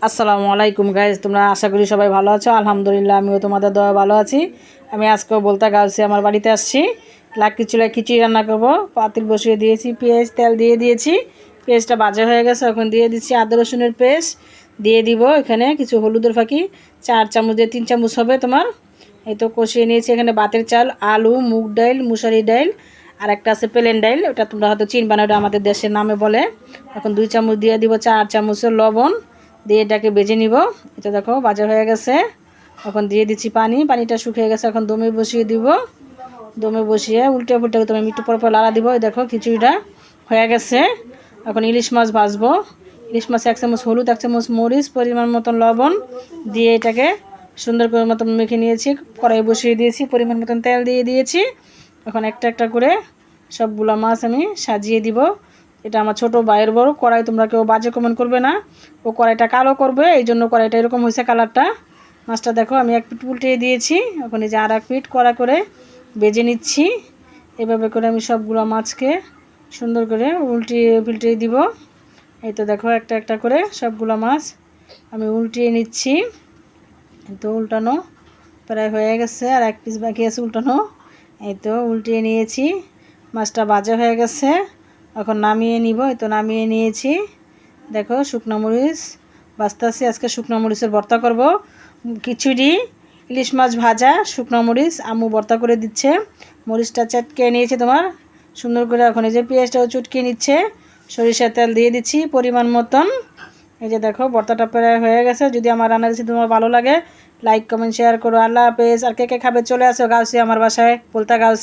আসসালামু আলাইকুম গাইজ, তোমরা আশা করি সবাই ভালো আছো। আলহামদুলিল্লাহ, আমিও তোমাদের দয়া ভালো আছি। আমি আজকেও বলতে গাছি আমার বাড়িতে আসছি। লাকড়ি চুলায় খিচুড়ি রান্না করব। পাতিল বসিয়ে দিয়েছি, পেঁয়াজ তেল দিয়ে দিয়েছি। পেঁয়াজটা ভাজা হয়ে গেছে, এখন দিয়ে দিচ্ছি আদা রসুনের পেস্ট। দিয়ে দিব এখানে কিছু হলুদের ফাঁকি, 4 চামচ দিয়ে 3 চামচ হবে তোমার। এই তো কষিয়ে নিয়েছি। এখানে বাতের চাল, আলু, মুগ ডাল, মুসারি ডাল, আর একটা আছে প্লেন ডাল, ওটা তোমরা হয়তো চিনবা না, ওটা আমাদের দেশের নামে বলে। এখন 2 চামচ দিয়ে দিব 4 চামচের লবণ দিয়ে এটাকে বেজে নিব। এটা দেখো ভাজা হয়ে গেছে। এখন দিয়ে দিচ্ছি পানি, পানিটা শুকিয়ে গেছে। এখন দমে বসিয়ে দিব। দমে বসিয়ে উল্টে পুল্টে তুমি একটু পর পর লাড়া দিব। এই দেখো খিচুড়িটা হয়ে গেছে। এখন ইলিশ মাছ ভাজবো। ইলিশ মাছ 1 চামচ হলুদ, 1 চামচ মরিচ, পরিমাণ মতন লবণ দিয়ে এটাকে সুন্দর করে মতন মেখে নিয়েছি। কড়াই বসিয়ে দিয়েছি, পরিমাণ মতন তেল দিয়ে দিয়েছি। এখন একটা একটা করে সবগুলো মাছ আমি সাজিয়ে দিব। এটা আমার ছোটো ভাইয়ের বড় কড়াই, তোমরা কেউ বাজে কমেন্ট করবে না। ও কড়াইটা কালো করবে, এই জন্য কড়াইটা এরকম হয়েছে কালারটা। মাছটা দেখো আমি এক পিঠ উল্টিয়ে দিয়েছি। এখন এই যে আর এক পিঠ কড়া করে বেজে নিচ্ছি। এভাবে করে আমি সবগুলো মাছকে সুন্দর করে উল্টিয়ে দিব। এই তো দেখো একটা একটা করে সবগুলো মাছ আমি উল্টিয়ে নিচ্ছি। তো উল্টানো প্রায় হয়ে গেছে, আর এক পিস বাকি আছে উল্টানো। এই তো উল্টিয়ে নিয়েছি। মাছটা ভাজা হয়ে গেছে, এখন নামিয়ে নিব। এই তো নামিয়ে নিয়েছি। দেখো শুকনো মরিচ বাছতেছি। আজকে শুকনো মরিচের ভর্তা করব। খিচুড়ি, ইলিশ মাছ ভাজা, শুকনো মরিচ আম্মু ভর্তা করে দিচ্ছে। মরিচটা চটকে নিয়েছে তোমার সুন্দর করে। এখন এই যে পেঁয়াজটাও চটকে নিচ্ছে। সরিষার তেল দিয়ে দিচ্ছি পরিমাণ মতন। এই যে দেখো ভর্তাটা প্রায় হয়ে গেছে। যদি আমার রান্না রেসিপি তোমার ভালো লাগে, লাইক কমেন্ট শেয়ার করো। আল্লাহ হাফেজ। আর কে কে খাবে চলে আসো গাউসি আমার বাসায়, বলতা গাউসি।